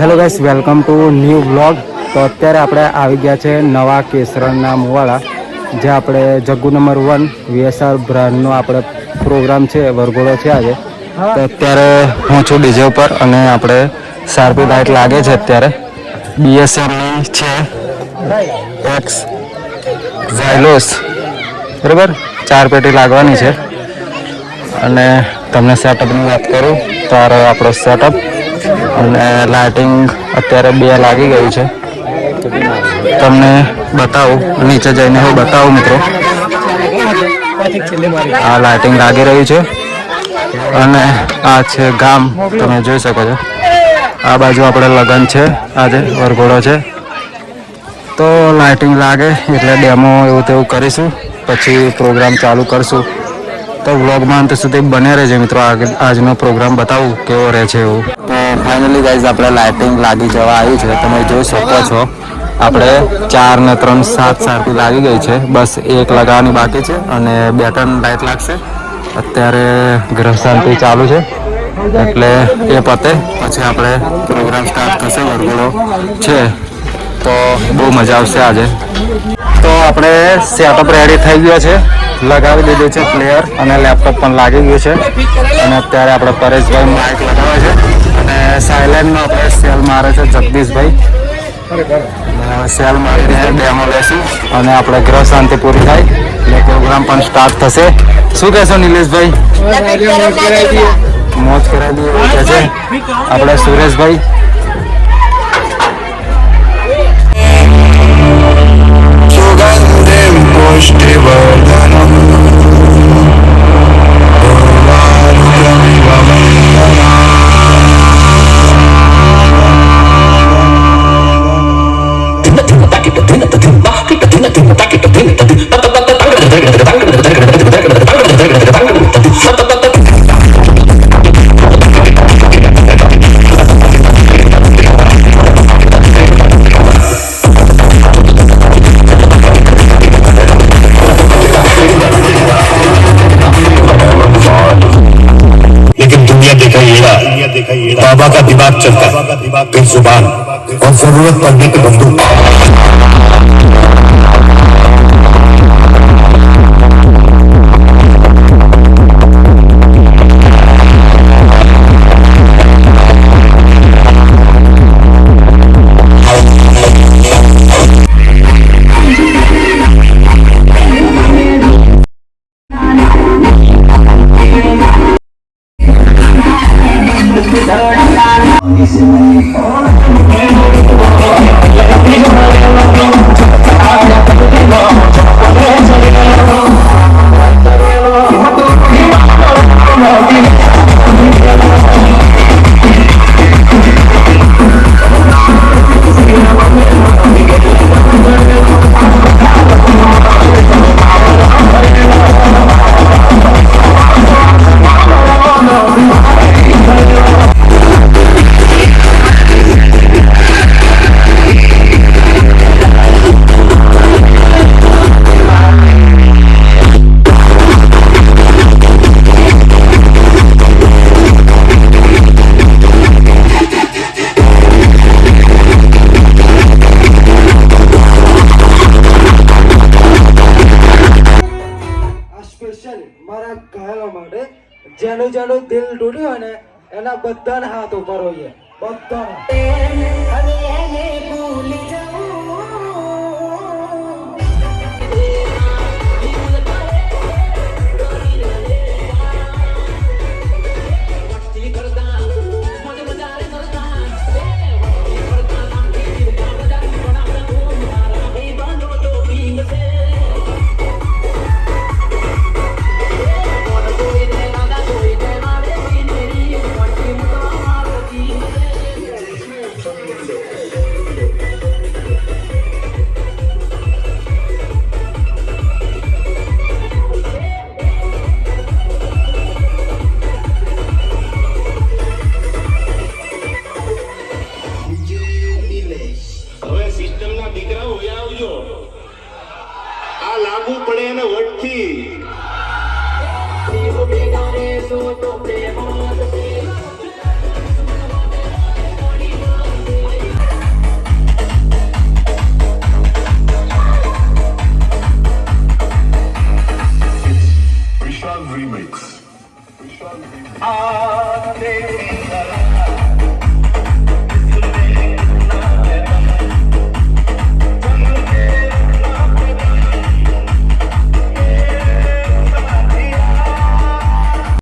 Hello guys, welcome to new vlog. તો અત્યારે આપણે આવી ગયા છે નવા કેસરણના મુવાડા, જે આપણે જગ્ગુ નંબર 1 વીએસઆર બ્રાન્ડનો આપણે પ્રોગ્રામ છે, વરઘોડો છે આજે. તો અત્યારે હું છું ડીજે ઉપર અને આપણે શાર્પી લાઇટ લાગે છે. અત્યારે બીએસએમની છે એક્સ ઝાયલોસ, બરાબર 4 પેટી લાગવાની છે. અને તમને સેટઅપની વાત કરું તો આ રહ્યો આપણો સેટઅપ. અને લાઇટિંગ અત્યારે 2 લાગી ગયું છે. તમને બતાવું, નીચે જઈને હું બતાવું મિત્રો. આ લાઇટિંગ લાગી રહ્યું છે અને આ છે ગામ, તમે જોઈ શકો છો. આ બાજુ આપણે લગ્ન છે, આજે વરઘોડો છે. તો લાઇટિંગ લાગે એટલે ડેમો એવું તેવું કરીશું, પછી પ્રોગ્રામ ચાલુ કરશું. તો વ્લોગમાં અંત સુધી બને રહેજો મિત્રો. આજનો પ્રોગ્રામ બતાવું કેવો રહે છે એવું. તો ફાઇનલી ગાઈઝ આપણે લાઇટિંગ લાગી જવા આવી છે, તમે જોઈ શકો છો. આપણે 4 ને 3 7 શાર્પી લાગી ગઈ છે, બસ એક લગાવવાની બાકી છે અને 2-3 લાઇટ લાગશે. અત્યારે ગ્રહ શાંતિ ચાલુ છે એટલે એ પતે પછી આપણે પ્રોગ્રામ સ્ટાર્ટ થશે. વરઘોડો છે તો બહુ મજા આવશે આજે. તો આપણે સેટઅપ રેડી થઈ ગયો છે, લગાવી દીધું છે પ્લેયર અને લેપટોપ પણ લાગી ગયું છે. અને અત્યારે આપણે પરેશભાઈ માઇક લગાવે છે અને સાયલેન્ટનો આપણે સેલ મારે છે જગદીશભાઈ. સેલ મારીને ડેમો લેશું અને આપણે ગ્રહ શાંતિ પૂરી થાય એટલે પ્રોગ્રામ પણ સ્ટાર્ટ થશે. શું કહેશો નિલેશભાઈ? મોજ કરાવી દઈએ એવું કહે છે આપણે સુરેશભાઈ. बाबा का दिमाग चलता है, फिर जुबान और जरूरत पड़ने पे बंदूक। જેનું જેનું દિલ તૂટ્યું હોય ને એના બધાના હાથ ઉપર હોઈએ, બધાના.